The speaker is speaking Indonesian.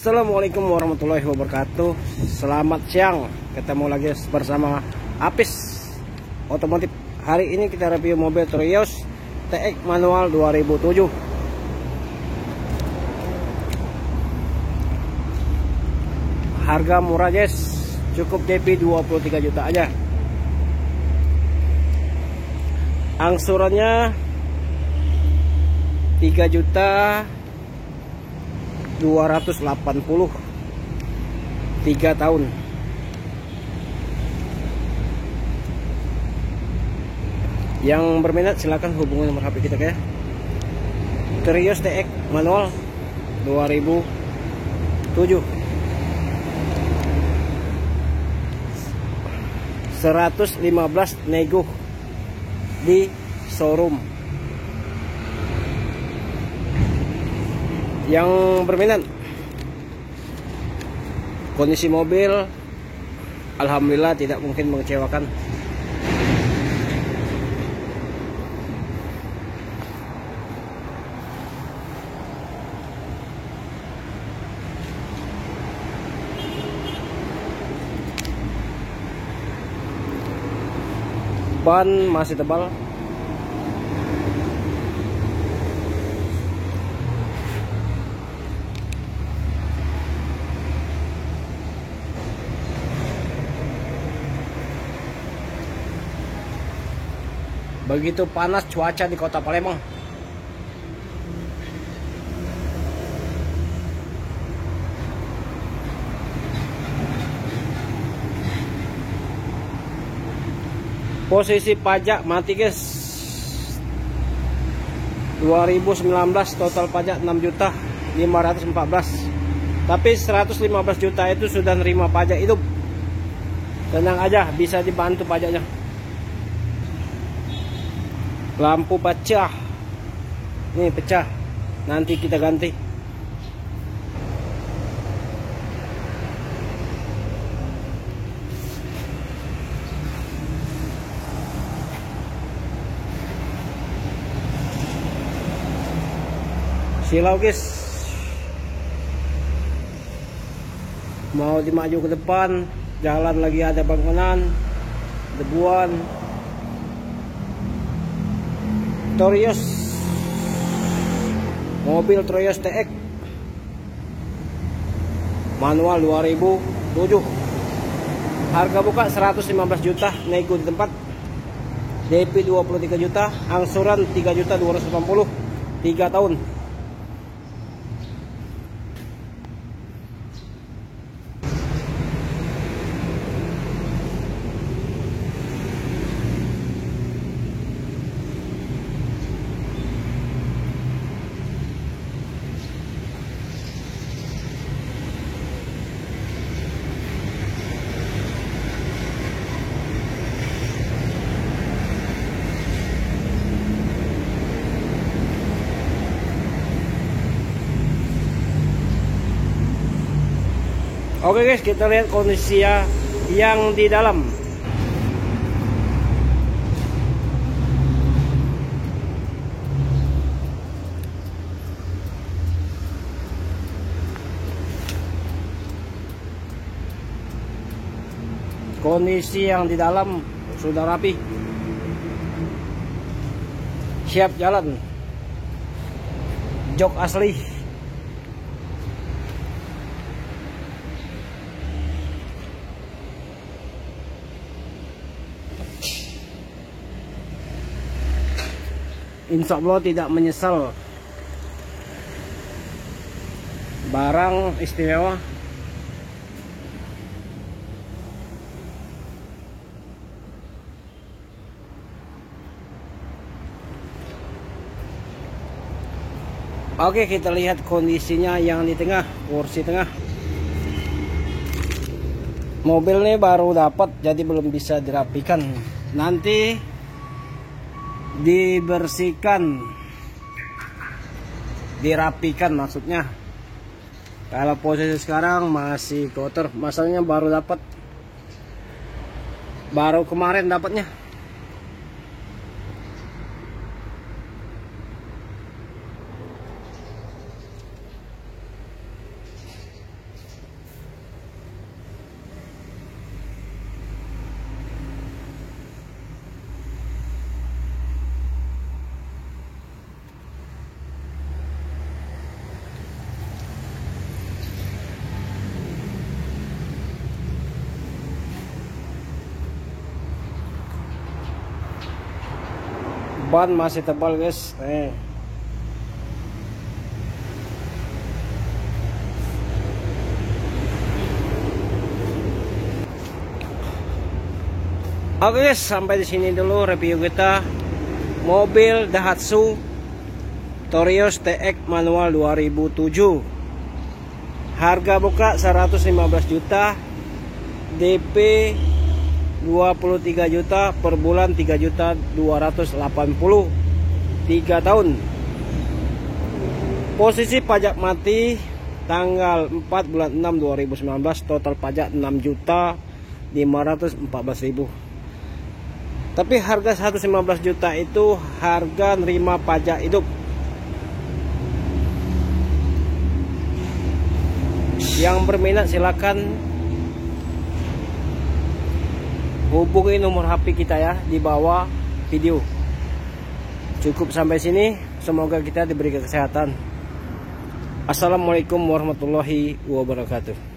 Assalamualaikum warahmatullahi wabarakatuh. Selamat siang, ketemu lagi bersama Apis Otomotif. Hari ini kita review mobil Terios TX manual 2007. Harga murah guys, cukup DP 23 juta aja. Angsurannya 3 juta 280, 3 tahun. Yang berminat silahkan hubungi nomor HP kita ya. Terios TX manual 2007. 115 nego di showroom. Yang berminat, kondisi mobil alhamdulillah tidak mungkin mengecewakan. Ban masih tebal. Begitu panas cuaca di kota Palembang. Posisi pajak mati guys. 2019 total pajak 6.514. Tapi 115 juta itu sudah nerima pajak hidup. Tenang aja, bisa dibantu pajaknya. Lampu pecah, ini pecah, nanti kita ganti. Silau guys, mau dimaju ke depan, jalan lagi ada bangunan, debuan. Terios, mobil Terios TX manual 2007. Harga buka 115 juta, nego di tempat. DP 23 juta, angsuran 3 juta 280, 3 tahun. Oke guys, kita lihat kondisi yang di dalam. Kondisi yang di dalam sudah rapi, siap jalan. Jok asli. Insya Allah tidak menyesal. Barang istimewa. Oke, kita lihat kondisinya yang di tengah, kursi tengah. Mobil ini baru dapat, jadi belum bisa dirapikan. Nanti dibersihkan, dirapikan maksudnya. Kalau posisi sekarang masih kotor, masalahnya baru dapat, baru kemarin dapatnya. ban masih tebal guys. Oke guys, sampai di sini dulu review kita mobil Daihatsu Torios TX manual 2007. Harga buka 115 juta, DP 23 juta, per bulan 3 juta 280, 3 tahun. Posisi pajak mati tanggal 4 bulan 6 2019, total pajak 6 juta 514.000. Tapi harga 115 juta itu harga nerima pajak hidup. Yang berminat silakan hubungi nomor HP kita ya di bawah video. Cukup sampai sini, semoga kita diberi kesehatan. Assalamualaikum warahmatullahi wabarakatuh.